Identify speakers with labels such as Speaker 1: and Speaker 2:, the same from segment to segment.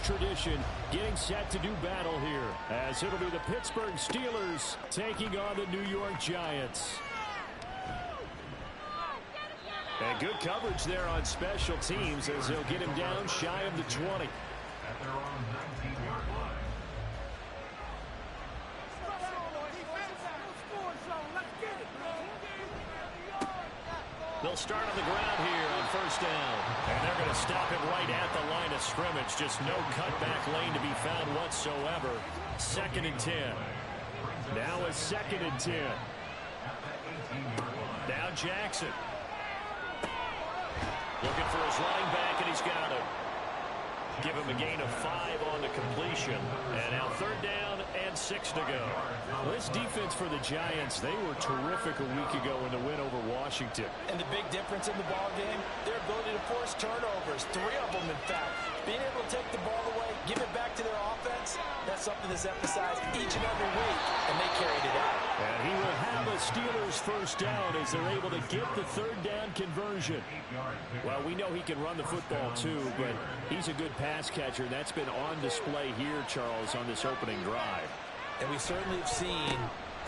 Speaker 1: tradition getting set to do battle here, as it'll be the Pittsburgh Steelers taking on the New York Giants. And good coverage there on special teams as they'll get him down shy of the 20. They'll start on the ground here on first down. And they're going to stop it right at the line of scrimmage. Just no cutback lane to be found whatsoever. 2nd and 10. Now a 2nd and 10. Now Jackson. Looking for his running back, and he's got it. Give him a gain of 5 on the completion. And now 3rd down and 6 to go. Well, this defense for the Giants, they were terrific a week ago in the win over Washington.
Speaker 2: And the big difference in the ball game, their ability to force turnovers. 3 of them, in fact. Being able to take the ball away, give it back to their offense, that's something that's emphasized each and every week, and they carried it out.
Speaker 1: And he will have a Steelers first down as they're able to get the 3rd down conversion. Well, we know he can run the football too, but he's a good pass catcher, and that's been on display here, Charles, on this opening drive.
Speaker 2: And we certainly have seen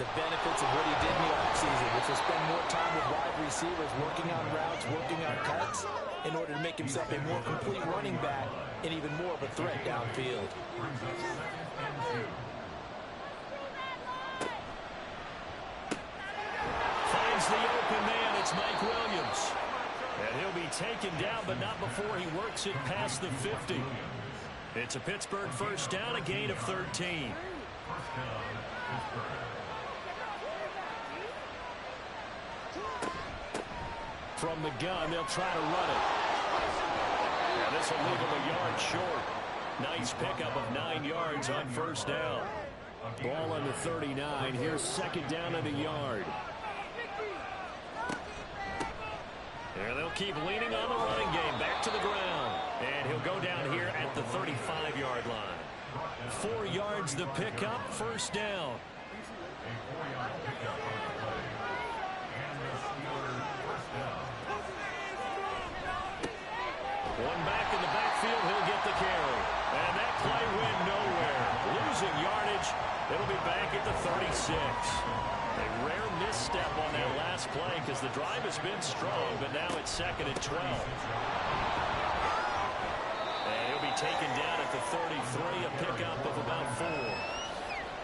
Speaker 2: the benefits of what he did in the offseason, which was spend more time with wide receivers, working on routes, working on cuts, in order to make himself a more complete running back and even more of a threat downfield.
Speaker 1: Finds the open man. It's Mike Williams. And he'll be taken down, but not before he works it past the 50. It's a Pittsburgh first down, a gain of 13. From the gun, they'll try to run it. And this will leave him a yard short. Nice pickup of 9 yards on first down. Ball on the 39. Here's 2nd down and a yard. And they'll keep leaning on the running game. Back to the ground. And he'll go down here at the 35-yard line. 4 yards the pickup, first down. One back in the backfield, he'll get the carry. And that play went nowhere. Losing yardage. It'll be back at the 36. A rare misstep on that last play because the drive has been strong, but now it's 2nd and 12. And he'll be taken down at the 33, a pickup of about 4.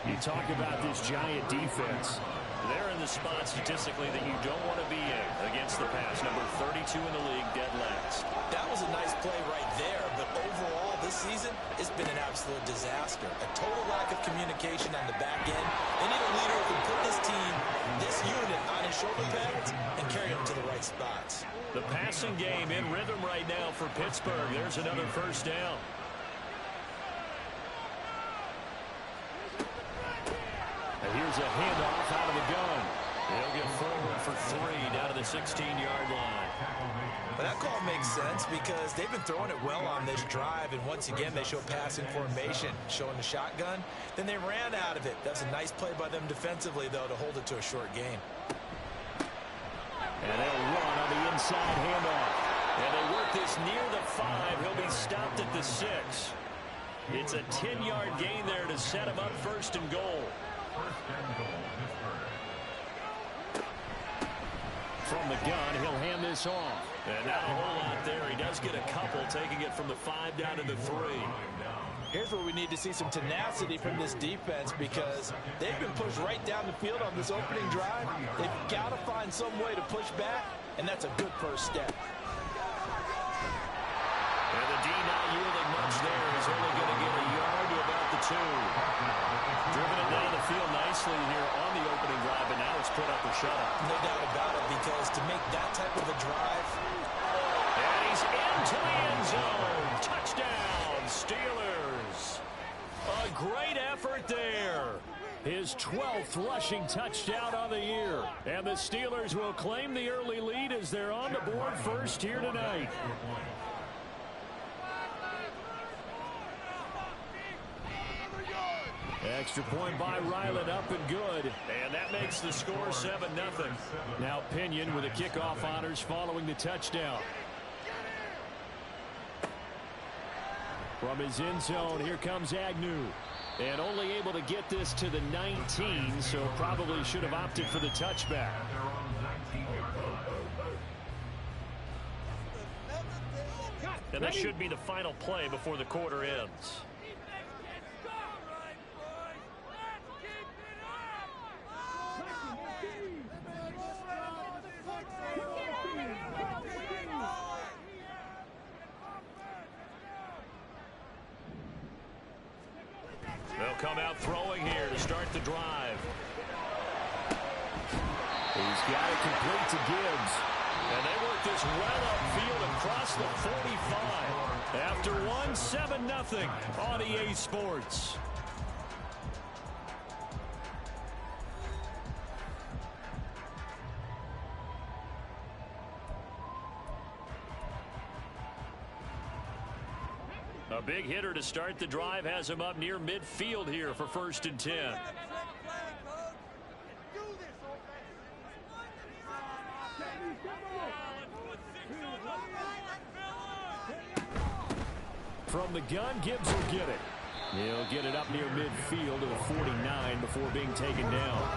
Speaker 1: You talk about this Giant defense. They're in the spot statistically that you don't want to be in against the pass. Number 32 in the league, dead last.
Speaker 2: That was a nice play right there, but overall this season, it's been an absolute disaster. A total lack of communication on the back end. They need a leader who can put this team, this unit, on his shoulder pads and carry them to the right spots.
Speaker 1: The passing game in rhythm right now for Pittsburgh. There's another first down. And here's a handoff out of the gun. They'll get forward for 3 down to the 16-yard line.
Speaker 2: But that call makes sense because they've been throwing it well on this drive, and once again they show passing formation, showing the shotgun. Then they ran out of it. That's a nice play by them defensively, though, to hold it to a short game.
Speaker 1: And they'll run on the inside handoff. And they work this near the 5. He'll be stopped at the 6. It's a 10-yard gain there to set him up 1st and goal. From the gun, he'll hand this off. And not a whole lot there. He does get a couple, taking it from the 5 down to the 3.
Speaker 2: Here's where we need to see some tenacity from this defense because they've been pushed right down the field on this opening drive. They've got to find some way to push back, and that's a good first step.
Speaker 1: And the D not yielding much there. He's only going to get a yard to about the 2. Driven it down the field nicely here on the opening drive, but now it's put up or shut up.
Speaker 2: No doubt about it, because to make that type of a drive.
Speaker 1: And he's into the end zone. Touchdown, Steelers. A great effort there. His 12th rushing touchdown on the year. And the Steelers will claim the early lead as they're on the board first here tonight. Extra point by Ryland, up and good. And that makes the score 7-0. Now Pinion with the kickoff honors following the touchdown. From his end zone, here comes Agnew. And only able to get this to the 19, so probably should have opted for the touchback.
Speaker 3: And that should be the final play before the quarter ends.
Speaker 1: They'll come out throwing here to start the drive. He's got it complete to Gibbs. And they work this right upfield across the 45. After one, 7-0 on EA Sports. A big hitter to start the drive has him up near midfield here for 1st and 10. From the gun, Gibbs will get it. He'll get it up near midfield to the 49 before being taken down.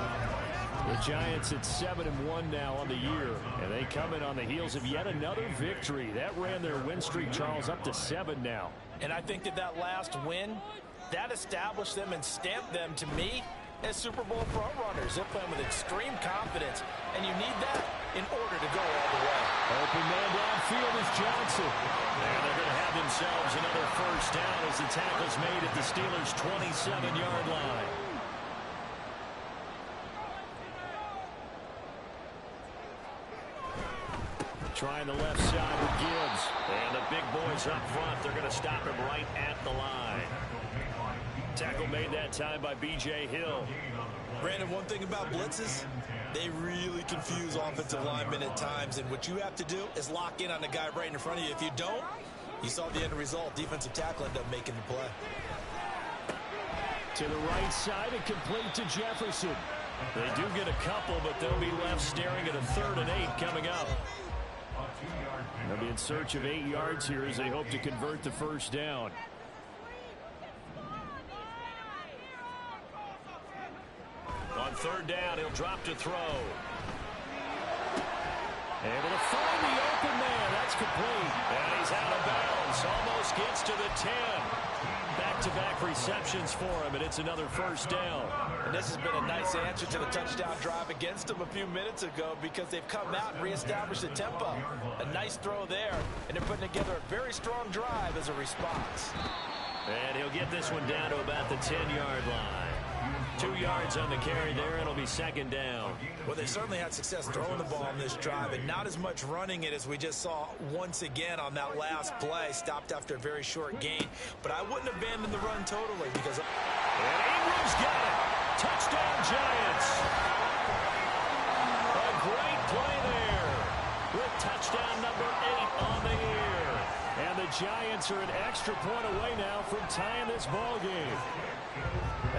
Speaker 1: The Giants at 7-1 now on the year, and they come in on the heels of yet another victory. That ran their win streak, Charles, up to 7 now.
Speaker 2: And I think that last win, that established them and stamped them, to me, as Super Bowl front runners. They're playing with extreme confidence, and you need that in order to go all the way.
Speaker 1: Open man downfield is Johnson. And they're going to have themselves another 1st down as the tackle's made at the Steelers' 27-yard line. Trying the left side with Gibbs. And the big boys up front, they're going to stop him right at the line. Tackle made that time by B.J. Hill.
Speaker 2: Brandon, one thing about blitzes, they really confuse offensive linemen at times, and what you have to do is lock in on the guy right in front of you. If you don't, you saw the end result. Defensive tackle ended up making the play.
Speaker 1: To the right side and complete to Jefferson. They do get a couple, but they'll be left staring at a 3rd and 8 coming up. They'll be in search of 8 yards here as they hope to convert the 1st down. On 3rd down, he'll drop to throw. Able to find the open man. That's complete. And he's out of bounds. Almost gets to the 10. Back-to-back receptions for him, and it's another 1st down.
Speaker 2: And this has been a nice answer to the touchdown drive against them a few minutes ago, because they've come out and reestablished the tempo. A nice throw there, and they're putting together a very strong drive as a response.
Speaker 1: And he'll get this one down to about the 10-yard line. 2 yards on the carry there, and it'll be 2nd down.
Speaker 2: Well, they certainly had success throwing the ball on this drive, and not as much running it as we just saw once again on that last play. Stopped after a very short gain, but I wouldn't abandon the run totally because...
Speaker 1: And Ingram's got it. Touchdown, Giants. A great play there with touchdown number 8 on the year. And the Giants are an extra point away now from tying this ball game.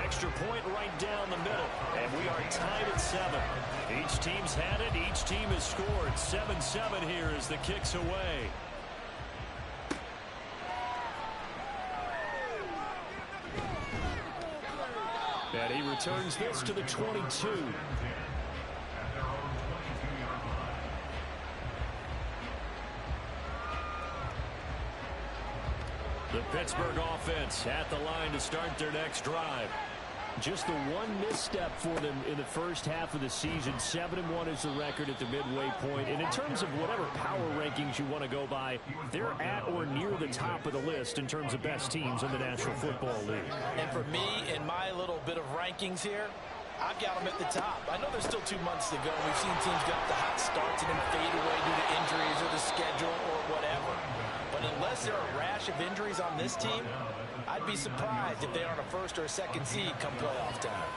Speaker 1: Extra point right down the middle, and we are tied at 7. Each team's had it. Each team has scored. 7-7 here as the kick's away. And he returns this to the 22. The Pittsburgh offense at the line to start their next drive. Just the one misstep for them in the first half of the season. 7-1 is the record at the midway point. And in terms of whatever power rankings you want to go by, they're at or near the top of the list in terms of best teams in the National Football League.
Speaker 2: And for me, in my little bit of rankings here, I've got them at the top. I know there's still 2 months to go. We've seen teams get off the hot starts and then fade away due to injuries or the schedule or whatever. But unless there are a rash of injuries on this team, I'd be surprised if they're on a 1st or a 2nd seed come playoff time.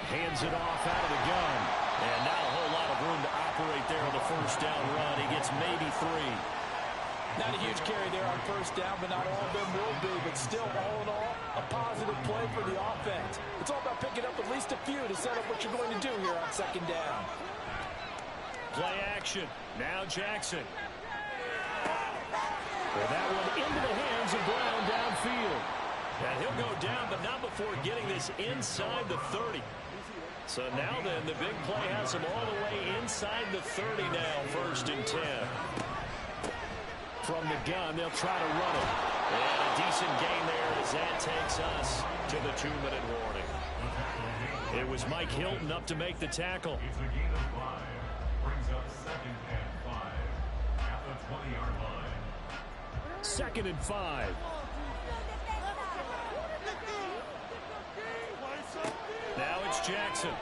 Speaker 1: Hands it off out of the gun. And not a whole lot of room to operate there on the 1st down run. He gets maybe 3.
Speaker 2: Not a huge carry there on 1st down, but not all of them will be. But still, all in all, a positive play for the offense. It's all about picking up at least a few to set up what you're going to do here on 2nd down.
Speaker 1: Play action. Now Jackson. And that one into the hands of Brown downfield.
Speaker 3: And he'll go down, but not before getting this inside the 30. So now then, the big play has him all the way inside the 30 now, 1st and 10.
Speaker 1: From the gun, they'll try to run it.
Speaker 3: And a decent gain there as that takes us to the 2-minute warning.
Speaker 1: It was Mike Hilton up to make the tackle.
Speaker 4: It's a gain of 5. Brings up 2nd and 5 at the 20-yard line.
Speaker 1: 2nd and 5. Now it's Jackson.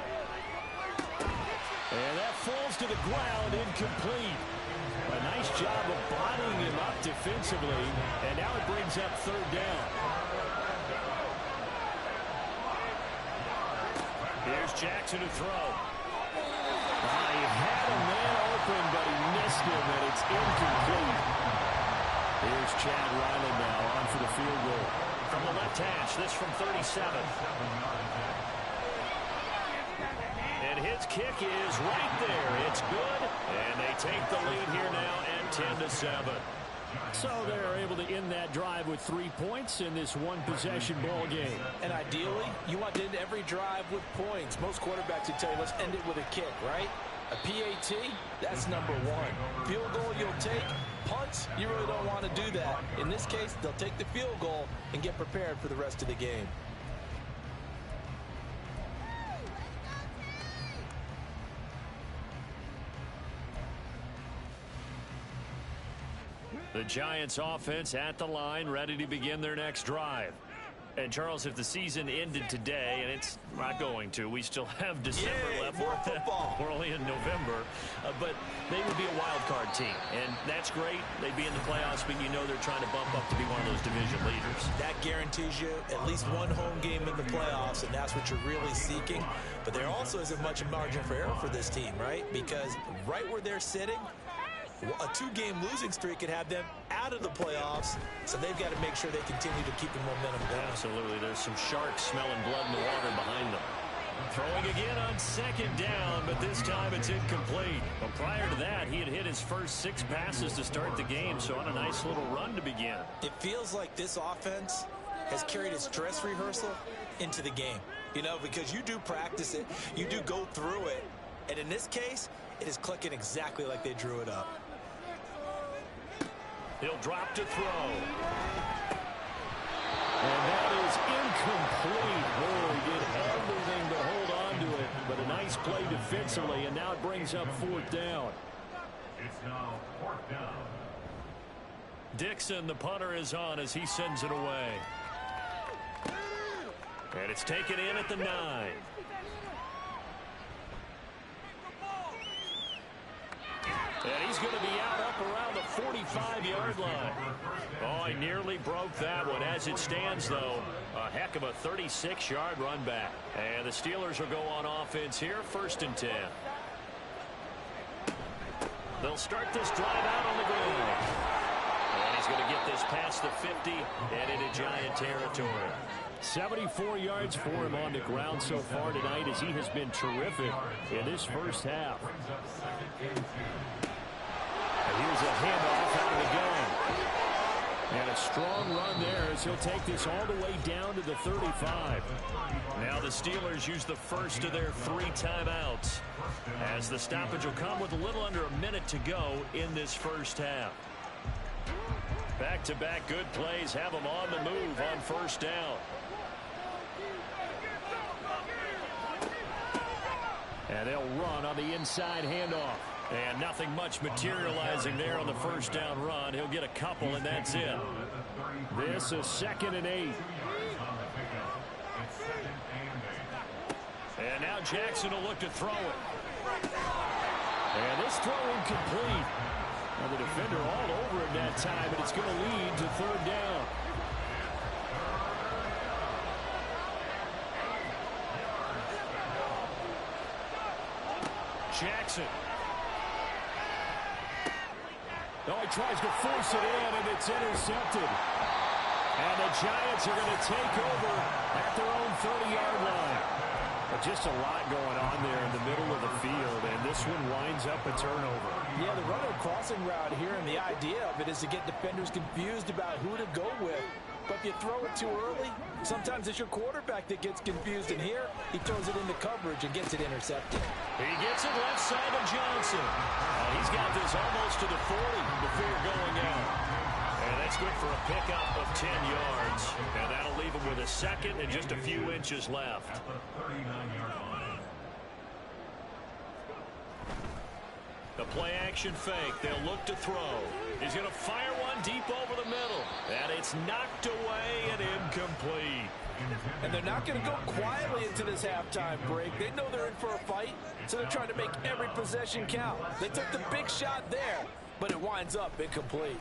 Speaker 1: And that falls to the ground, incomplete. A nice job of bottling him up defensively. And now it brings up 3rd down. Here's Jackson to throw. He had a man open, but he missed him, and it's incomplete. Here's Chad Ryland now on for the field goal.
Speaker 3: From the left hash, this from 37. And his kick is right there. It's good, and they take the lead here now at 10-7.
Speaker 1: So they're able to end that drive with 3 points in this one-possession ball game.
Speaker 2: And ideally, you want to end every drive with points. Most quarterbacks would tell you, let's end it with a kick, right? A PAT, that's number 1. Field goal you'll take. Punts, you really don't want to do that. In this case, they'll take the field goal and get prepared for the rest of the game.
Speaker 1: The Giants offense at the line, ready to begin their next drive.
Speaker 3: And, Charles, if the season ended today, and it's not going to, we still have December left.
Speaker 2: More football.
Speaker 3: We're only in November. But they would be a wild card team. And that's great. They'd be in the playoffs, but you know they're trying to bump up to be one of those division leaders.
Speaker 2: That guarantees you at least one home game in the playoffs, and that's what you're really seeking. But there also isn't much margin for error for this team, right? Because right where they're sitting, a 2-game losing streak could have them out of the playoffs, so they've got to make sure they continue to keep the momentum going.
Speaker 3: Absolutely. There's some sharks smelling blood in the water behind them.
Speaker 1: Throwing again on 2nd down, but this time it's incomplete.
Speaker 3: Well, prior to that, he had hit his first 6 passes to start the game, so on a nice little run to begin.
Speaker 2: It feels like this offense has carried its dress rehearsal into the game. You know, because you do practice it, you do go through it, and in this case, it is clicking exactly like they drew it up.
Speaker 3: He'll drop to throw.
Speaker 1: And that is incomplete. Oh, he did everything to hold on to it, but a nice play defensively, and now it brings up 4th down.
Speaker 4: It's now 4th down.
Speaker 3: Dixon, the punter, is on as he sends it away. And it's taken in at the 9. And he's going to be out up around the 45-yard line. Oh, he nearly broke that one. As it stands, though, a heck of a 36-yard run back. And the Steelers will go on offense here, 1st and 10. They'll start this drive out on the ground. And he's going to get this past the 50 and into Giant territory.
Speaker 1: 74 yards for him on the ground so far tonight as he has been terrific in this first half. And here's a handoff out of the gun. And a strong run there as he'll take this all the way down to the 35.
Speaker 3: Now the Steelers use the first of their 3 timeouts as the stoppage will come with a little under a minute to go in this first half. Back-to-back good plays have them on the move on 1st down.
Speaker 1: And they'll run on the inside handoff.
Speaker 3: And nothing much materializing there on the 1st down run. He'll get a couple, and that's it.
Speaker 1: This is 2nd and 8.
Speaker 3: And now Jackson will look to throw it.
Speaker 1: And this throw incomplete. Now the defender all over him that time, and it's going to lead to 3rd down. Jackson. Oh, he tries to force it in, and it's intercepted. And the Giants are going to take over at their own 30-yard line. Just a lot going on there in the middle of the field, and this one winds up a turnover.
Speaker 2: Yeah, the runner crossing route here, and the idea of it is to get defenders confused about who to go with. But if you throw it too early, sometimes it's your quarterback that gets confused, and here he throws it into coverage and gets it intercepted.
Speaker 1: He gets it left side of Johnson. He's got this almost to the 40 before going out. And that's good for a pickup of 10 yards. And that'll leave him with a second and just a few inches left.
Speaker 4: At the 39-yard line.
Speaker 1: The play-action fake. They'll look to throw. He's going to fire one deep over the middle. And it's knocked away and incomplete.
Speaker 2: And they're not going to go quietly into this halftime break. They know they're in for a fight, so they're trying to make every possession count. They took the big shot there, but it winds up incomplete.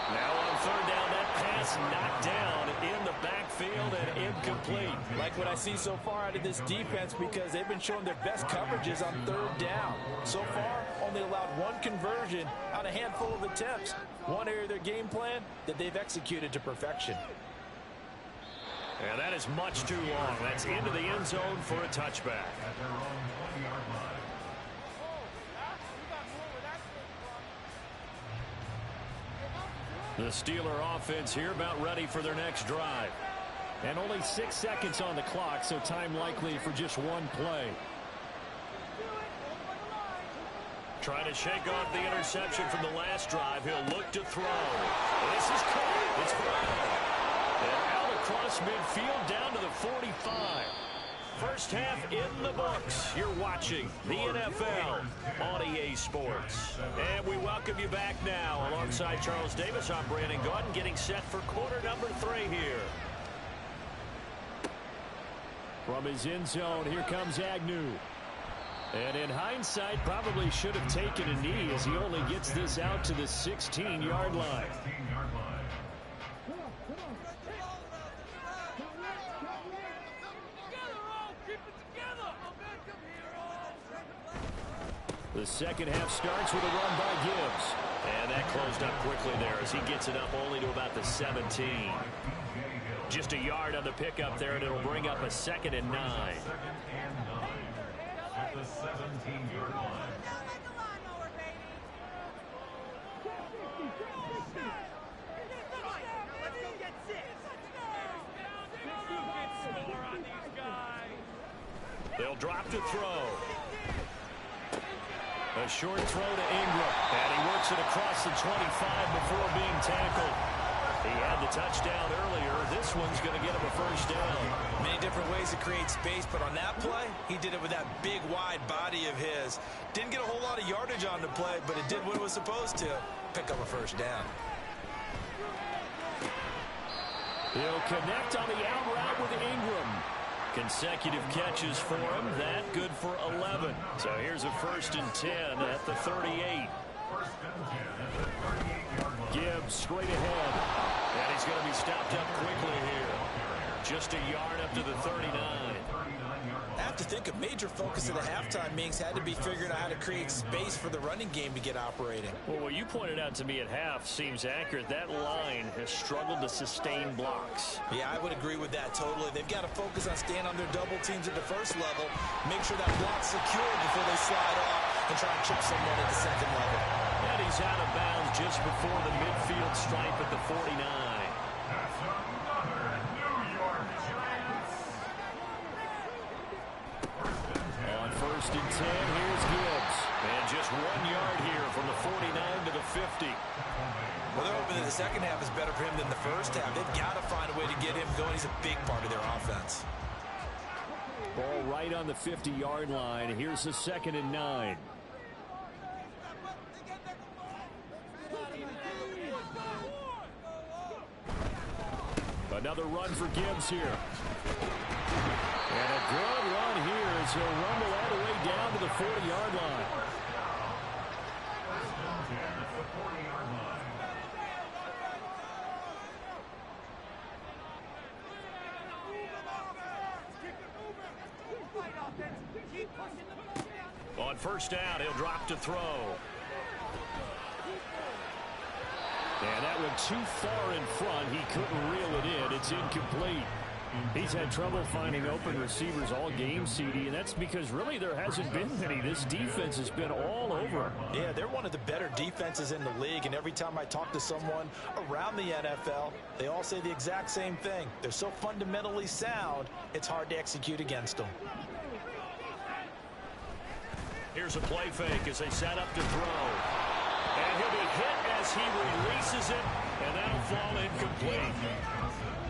Speaker 1: Now on third down, that pass knocked down in the backfield and incomplete.
Speaker 2: Like what I see so far out of this defense, because they've been showing their best coverages on third down. So far, only allowed one conversion on a handful of attempts. One area of their game plan that they've executed to perfection.
Speaker 1: And that is much too long. That's into the end zone for a touchback.
Speaker 4: At their own 20-yard line.
Speaker 1: The Steeler offense here about ready for their next drive. And only 6 seconds on the clock, so time likely for just one play. Trying to shake off the interception from the last drive. He'll look to throw. This is caught. It's fouled. And out across midfield down to the 45. First half in the books. You're watching the NFL on EA Sports. And we welcome you back now. Alongside Charles Davis, I'm Brandon Gaudin, getting set for quarter number 3 here. From his end zone, here comes Agnew. And in hindsight, probably should have taken a knee as he only gets this out to the 16-yard line.
Speaker 4: 16-yard line.
Speaker 1: The second half starts with a run by Gibbs. And that closed up quickly there as he gets it up only to about the 17. Just a yard on the pickup there, and it'll bring up a 2nd and 9.
Speaker 4: 2nd and 9. At the 17-yard line.
Speaker 1: They'll drop to throw. A short throw to Ingram. And he works it across the 25 before being tackled. He had the touchdown earlier. This one's going to get him a first down.
Speaker 2: Many different ways to create space, but on that play, he did it with that big, wide body of his. Didn't get a whole lot of yardage on the play, but it did what it was supposed to. Pick up a first down.
Speaker 1: He'll connect on the out route with Ingram. Consecutive catches for him. That good for 11. So here's a 1st and 10 at the 38.
Speaker 4: 1st and 10 at the 38-yard line.
Speaker 1: Gibbs straight ahead. And he's going to be stopped up quickly here. Just a yard up to the 39.
Speaker 2: I have to think a major focus of the halftime meetings had to be figuring out how to create space for the running game to get operating.
Speaker 1: Well, what you pointed out to me at half seems accurate. That line has struggled to sustain blocks.
Speaker 2: Yeah, I would agree with that totally. They've got to focus on staying on their double teams at the first level, make sure that block's secure before they slide off and try and chip someone at the second level.
Speaker 1: And he's out of bounds just before the midfield stripe at the 49.
Speaker 4: That's another New York Giants.
Speaker 1: On 1st and 10, here's Gibbs. And just 1 yard here from the 49 to the 50.
Speaker 2: Well, they're hoping that the second half is better for him than the first half. They've got to find a way to get him going. He's a big part of their offense.
Speaker 1: Ball right on the 50-yard line. Here's the 2nd and 9. Another run for Gibbs here. And a good run here as he'll rumble all the way down to the 40-yard line.
Speaker 4: 1st and 10 at the 40-yard line.
Speaker 1: On 1st down, he'll drop to throw. And that one too far in front. He couldn't reel it in. It's incomplete. He's had trouble finding open receivers all game, CD, and that's because really there hasn't been many. This defense has been all over him.
Speaker 2: Yeah, they're one of the better defenses in the league, and every time I talk to someone around the NFL, they all say the exact same thing. They're so fundamentally sound, it's hard to execute against them.
Speaker 3: Here's a play fake as they set up to throw. And he'll be hit as he releases it, and that'll fall incomplete.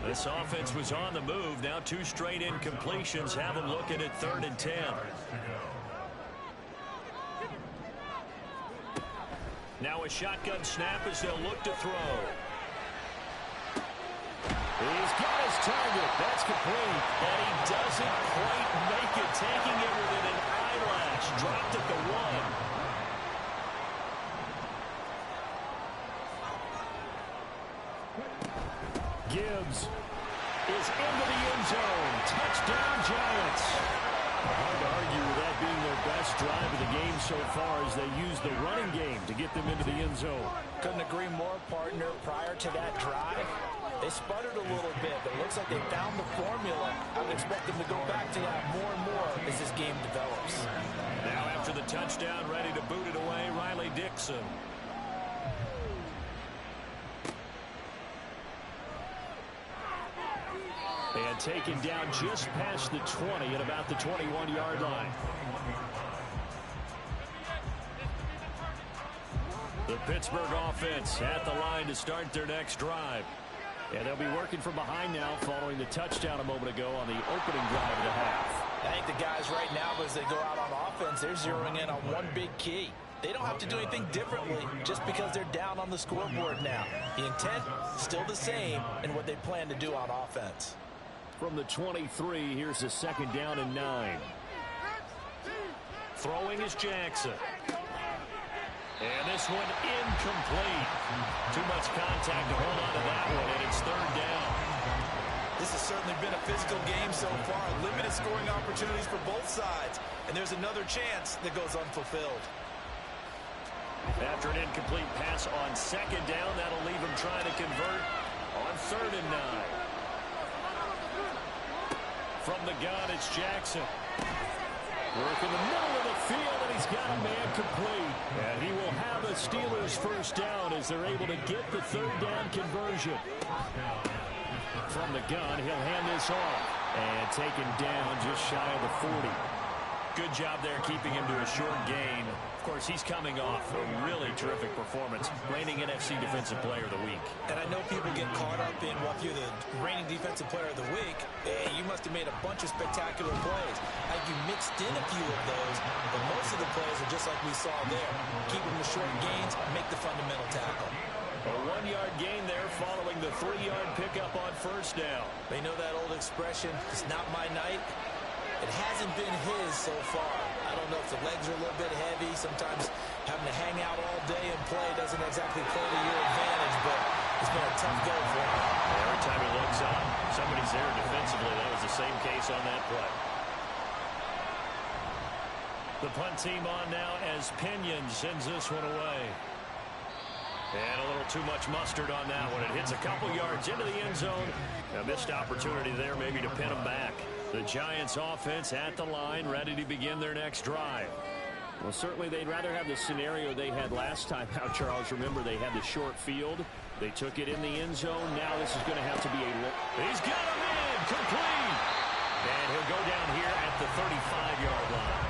Speaker 3: This offense was on the move. Now 2 straight incompletions have them looking at 3rd and 10. Now a shotgun snap as they'll look to throw. He's got his target. That's complete. And he doesn't quite make it, taking it within an eyelash. Dropped at the 1.
Speaker 1: Gibbs is into the end zone. Touchdown, Giants. Hard to argue with that being their best drive of the game so far as they use the running game to get them into the end zone.
Speaker 2: Couldn't agree more, partner. Prior to that drive, they sputtered a little bit, but it looks like they found the formula. I would expect them to go back to that more and more as this game develops.
Speaker 3: Now after the touchdown, ready to boot it away, Riley Dixon. And taken down just past the 20 at about the 21-yard line. The Pittsburgh offense at the line to start their next drive. And they'll be working from behind now following the touchdown a moment ago on the opening drive of the half.
Speaker 2: I think the guys right now, as they go out on offense, they're zeroing in on one big key. They don't have to do anything differently just because they're down on the scoreboard now. The intent still the same in what they plan to do on offense.
Speaker 1: From the 23, here's the 2nd down and 9.
Speaker 3: Throwing is Jackson. And this one incomplete. Too much contact to hold on to that one, and it's 3rd down.
Speaker 2: This has certainly been a physical game so far. Limited scoring opportunities for both sides. And there's another chance that goes unfulfilled.
Speaker 3: After an incomplete pass on 2nd down, that'll leave him trying to convert on 3rd and 9. From the gun, it's Jackson. Work in the middle of the field, and he's got a man complete. And he will have a Steelers 1st down as they're able to get the 3rd down conversion. From the gun, he'll hand this off. And taken down just shy of the 40. Good job there keeping him to a short gain. Of course, he's coming off a really terrific performance, reigning NFC Defensive Player of the Week.
Speaker 2: And I know people get caught up in, well, if you're the reigning Defensive Player of the Week, you must have made a bunch of spectacular plays. I think you mixed in a few of those, but most of the plays are just like we saw there. Keep them to short gains, make the fundamental tackle.
Speaker 3: A 1-yard gain there following the 3-yard pickup on 1st down.
Speaker 2: They know that old expression, it's not my night. It hasn't been his so far. I don't know if the legs are a little bit heavy. Sometimes having to hang out all day and play doesn't exactly play to your advantage, but it's been a tough go for him.
Speaker 3: Every time he looks up, somebody's there defensively. That was the same case on that play. The punt team on now as Pinion sends this one away. And a little too much mustard on that one. It hits a couple yards into the end zone. A missed opportunity there maybe to pin him back. The Giants offense at the line, ready to begin their next drive.
Speaker 1: Well, certainly they'd rather have the scenario they had last time out, Charles. Remember, they had the short field. They took it in the end zone. Now this is going to have to be a...
Speaker 3: He's got him in, complete. And he'll go down here at the 35-yard line.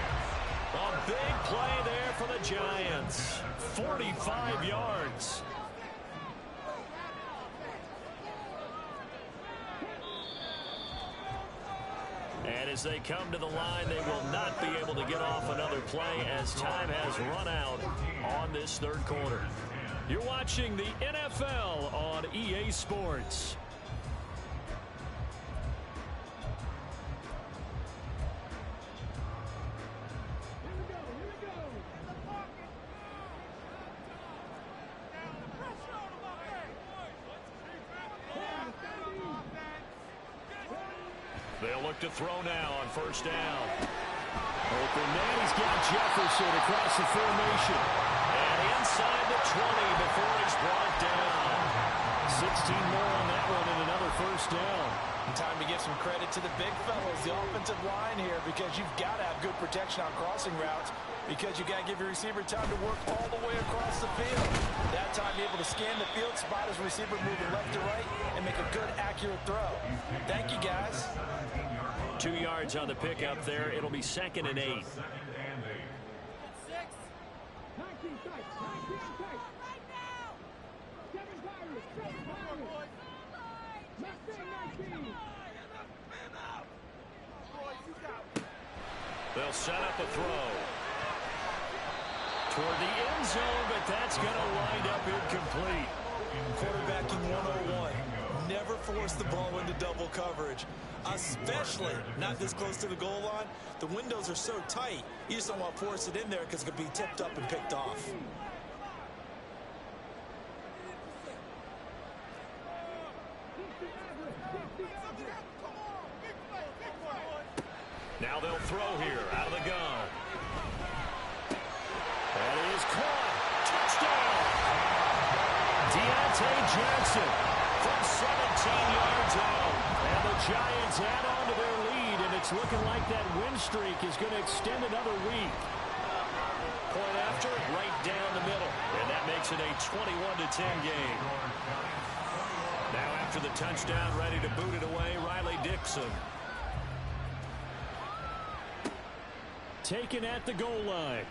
Speaker 3: A big play there for the Giants. 45 yards. And as they come to the line, they will not be able to get off another play as time has run out on this 3rd quarter. You're watching the NFL on EA Sports. They'll look to throw now on 1st down.
Speaker 1: Open man, he's got Jefferson across the formation.
Speaker 3: And inside the 20 before he's brought down.
Speaker 1: 16 more on that one and another 1st down.
Speaker 2: Time to give some credit to the big fellas, the offensive line here, because you've got to have good protection on crossing routes, because you've got to give your receiver time to work all the way across the field. That time, be able to scan the field, spot his receiver moving left to right, and make a good, accurate throw. Thank you, guys.
Speaker 1: 2 yards on the pickup there. It'll be 2nd and 8. They'll set up a throw toward the end zone, but that's going to wind up incomplete.
Speaker 2: Quarterbacking 101. Never force the ball into double coverage, especially not this close to the goal line. The windows are so tight, you just don't want to force it in there because it could be tipped up and picked off.
Speaker 1: Now they'll throw here out of the gun. That is caught. Touchdown! Deontay Johnson from 17 yards out. And the Giants add on to their lead, and it's looking like that win streak is going to extend another week. Point after, right down the middle. And that makes it a 21-10 game. Now after the touchdown, ready to boot it away, Riley Dixon. Taken at the goal line.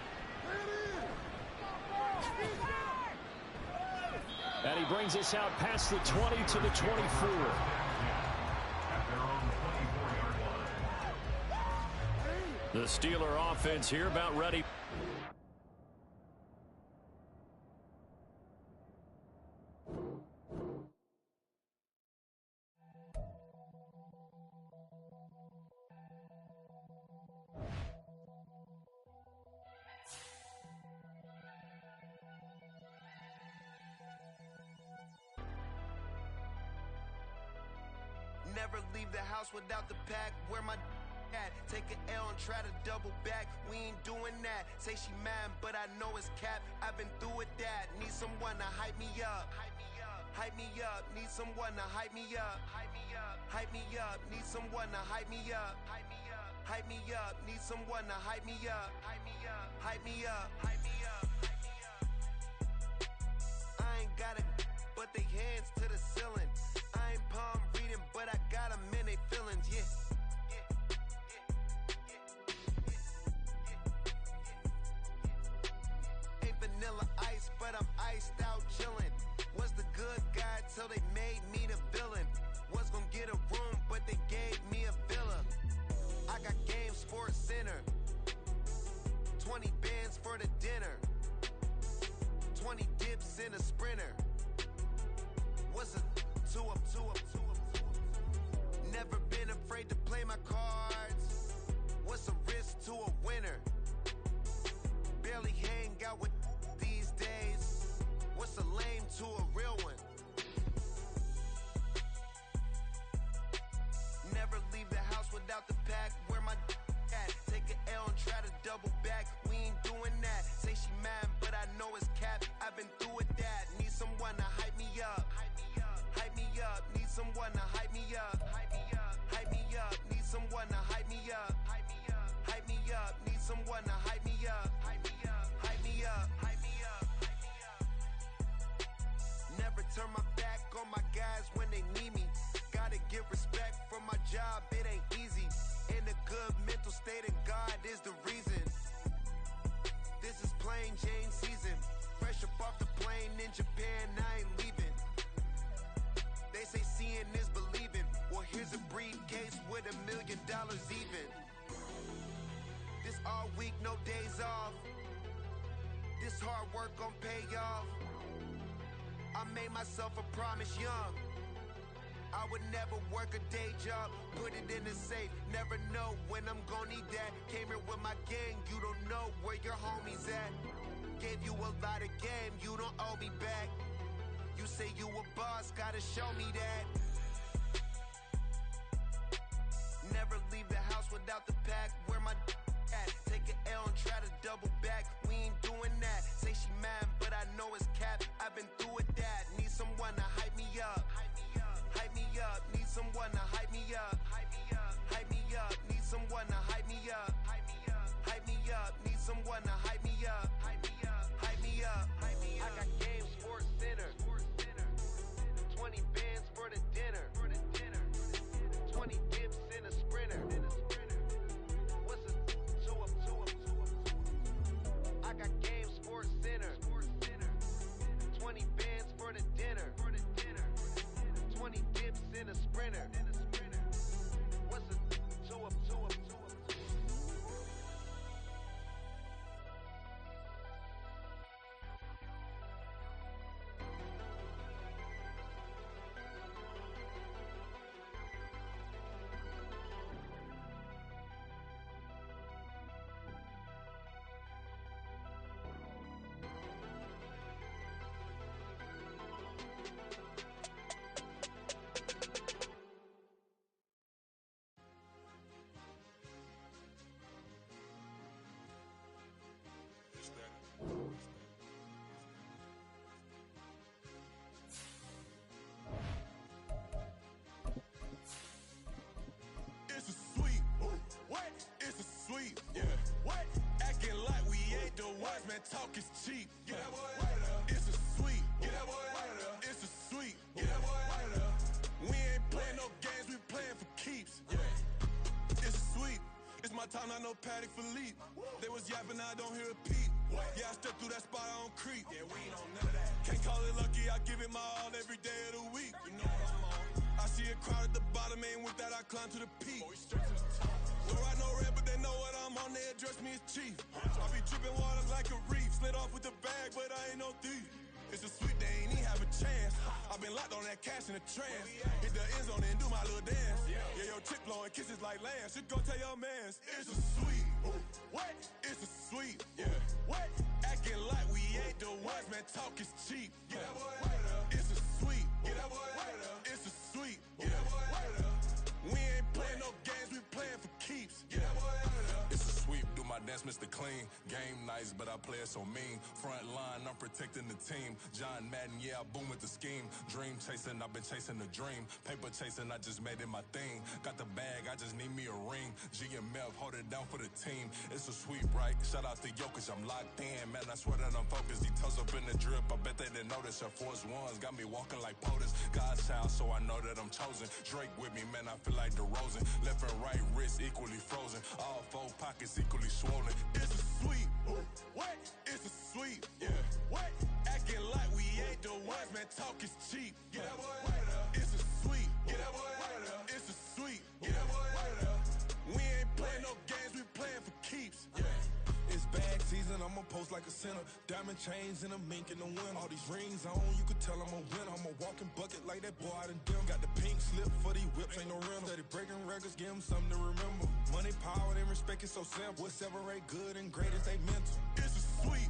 Speaker 1: And he brings us out past the 20 to the 24. The Steeler offense here about ready.
Speaker 5: Never leave the house without the pack. Where my at? Take an L and try to double back. We ain't doing that. Say she mad, but I know it's cap. I've been through with that. Need someone to hype me up. Hype me up. Need someone to hype me up. Hype me up. Need someone to hype me up. Hype me up. Need someone to hype me up. Hype me up. Hype me up. Hype me up. I ain't got it, but they hands to the ceiling. I ain't palm reading, but I got them in they feelings, yeah. Ain't vanilla ice, but I'm iced out chillin'. Was the good guy till they made me the villain. Was gonna get a room, but they gave me a villa. I got game Sports Center. 20 bands for the dinner. 20 dips in a sprinter. What's a two up? Never been afraid to play my cards. What's a risk to a winner? Barely hang out with these days. What's a lame to a real one? Never leave the house without the pack. Where my at? Take an L and try to double back. We ain't doing that. Say she mad, but I know it's cap. I've been through with that. Need someone to hype me up. Hype me up. Need someone to hype me up. Hype me up. Need someone to hype me up. Hype me up. Need someone to hype me up. Hype me up. Never turn my back on my guys when they need me. Gotta give respect for my job, it ain't easy. In a good mental state, and God is the reason. This is plain Jane season. Fresh up off the plane in Japan, I ain't leaving. They say seeing is believing. Well, here's a briefcase with $1 million even. This all week, no days off. This hard work gon' pay off. I made myself a promise young. I would never work a day job, put it in the safe. Never know when I'm gon' need that. Came here with my gang, you don't know where your homies at. Gave you a lot of game, you don't owe me back. You say you a boss, gotta show me that. Never leave the house without the pack. Where my at? Take an L and try to double back. We ain't doing that. Say she mad, but I know it's cap. I've been through with that. Need someone to hype me up. Hype me up. Need someone to hype me up. me up, hype me up, hype me up. Need someone to hype me up, hype me up, hype me up. Need someone to hype me up, hype me up, hype me up, hype me up. I got Game Sports Center, 20 bands for the dinner, 20 dips in a sprinter. What's a 2 up, 2 up, 2 up? I got Game Sports Center, 20 bands for the dinner, 20 dips in a sprinter. What's a 2 up, 2 up, 2 up?
Speaker 6: It's a sweep. What? It's a sweep. Yeah. What? Acting like we ain't the ones, man. Talk is cheap. Get that boy right up. It's a sweep. Get that boy right up. It's a sweep. Get that boy right up. We ain't playing no games. We playing for keeps. Yeah. It's a sweep. It's my time, I know Patty Philippe. They was yapping, I don't hear a peep. Yeah, I step through that spot, I don't creep. Yeah, we ain't on none of that. Can't call it lucky, I give it my all every day of the week. You know what I'm on. I see a crowd at the bottom, ain't with that, I climb to the peak. Don't write no red, but they know what I'm on, they address me as chief. I be dripping water like a reef, slid off with the bag, but I ain't no thief. It's a sweet, they ain't even have a chance. I been locked on that cash in a trance. Hit the end zone and do my little dance. Yeah, your chick blowing kisses like lambs. You go tell your mans. It's a sweet. What? It's a sweet. Yeah. What? Acting like we ain't the ones, man. Talk is cheap. Get that boy right up. It's a sweet. Get that boy right up. It's a sweet. Get that boy right up. We ain't playing no games, we playing for keeps. Get that boy right up. It's a sweep. Do my dance, Mr. Clean. Game nice, but I play it so mean. Front line, I'm protecting the team. John Madden, yeah, I boom with the scheme. Dream chasing, I've been chasing the dream. Paper chasing, I just made it my thing. Got the bag, I just need me a ring. G and Mel, hold it down for the team. It's a sweep, right? Shout out to Jokic, I'm locked in. Man, I swear that I'm focused. He toes up in the drip, I bet they didn't notice. Air Force Ones got me walking like POTUS. God's child, so I know that I'm chosen. Drake with me, man, I feel like DeRozan. Left and right wrist equally frozen. All four pockets equally swollen. It's a sweep. What? It's a sweep. Yeah. What? Acting like we ain't the ones, man. Talk is cheap. Get that boy right up. It's a sweep. Get that boy right up. It's a sweep. Get that boy right up. We ain't playing no games, we playing for keeps. Yeah. It's bag season, I'ma post like a sinner. Diamond chains and a mink in the wind. All these rings on, you could tell I'm a winner. I'm a walking bucket like that boy out in dim. Got the pink slip for these whips, ain't no rental. Steady breaking records, give them something to remember. Money, power, and respect is so simple. What separate good and great is they mental. It's a sweep.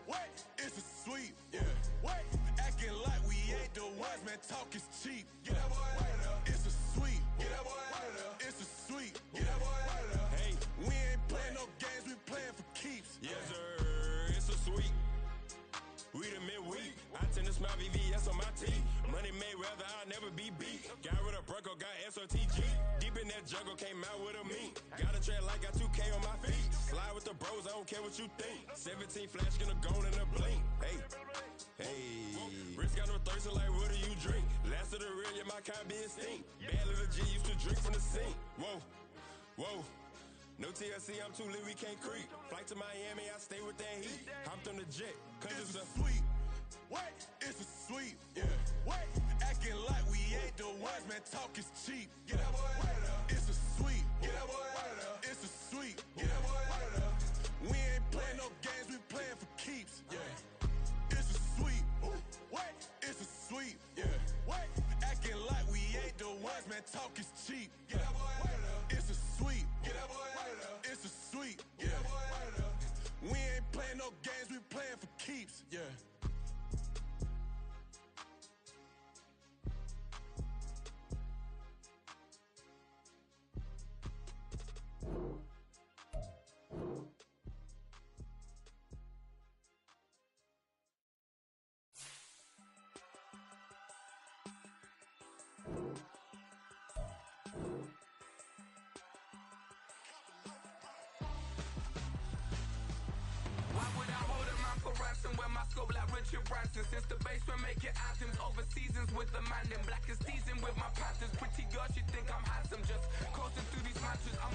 Speaker 6: What? It's a sweep. Yeah. What? Acting like we ain't the ones, man. Talk is cheap. Get that boy right up. It's a sweep. Get that boy right up. It's a sweep. Get that boy right up. Hey, we ain't playing no games, we playing for keeps.
Speaker 7: Yes, sir. It's a sweep. We the midweek. I tend to smile VVS on my teeth. Money made rather I'll never be beat. Got rid of Bronco, got SOTG. Deep in that jungle, came out with a meat. Got a trail like got 2K on my feet. Slide with the bros, I don't care what you think. 17 flash gonna go in a blink. Hey, hey. Wrist got no thirst, like what do you drink? Last of the real, yeah, my kind be extinct. Bad little G used to drink from the sink. Whoa, whoa. No TLC, I'm too lit, we can't creep. Flight to Miami, I stay with that heat. Hopped on the jet, cause it's a
Speaker 6: sweep. What? It's a sweep. Yeah. What? Acting like we ain't the ones, man. Talk is cheap. Get that boy right up. It's a sweep. Get that boy right up. It's a sweep. Get that boy right up. We ain't playing no games, we playing for keeps. Yeah. It's a sweep. What? It's a sweep. Yeah. What? Acting like we ain't the ones, man. Talk is cheap. Get that boy right up. It's a sweep. Get that boy right up. It's a sweep. Get that boy right up. We ain't playing no games, we playing for keeps. Yeah.
Speaker 8: Richard Branson. Since the basement making anthems over seasons with the man in black is seasoned with my patterns. Pretty girl, she think I'm handsome. Just coasting through these matches. I'm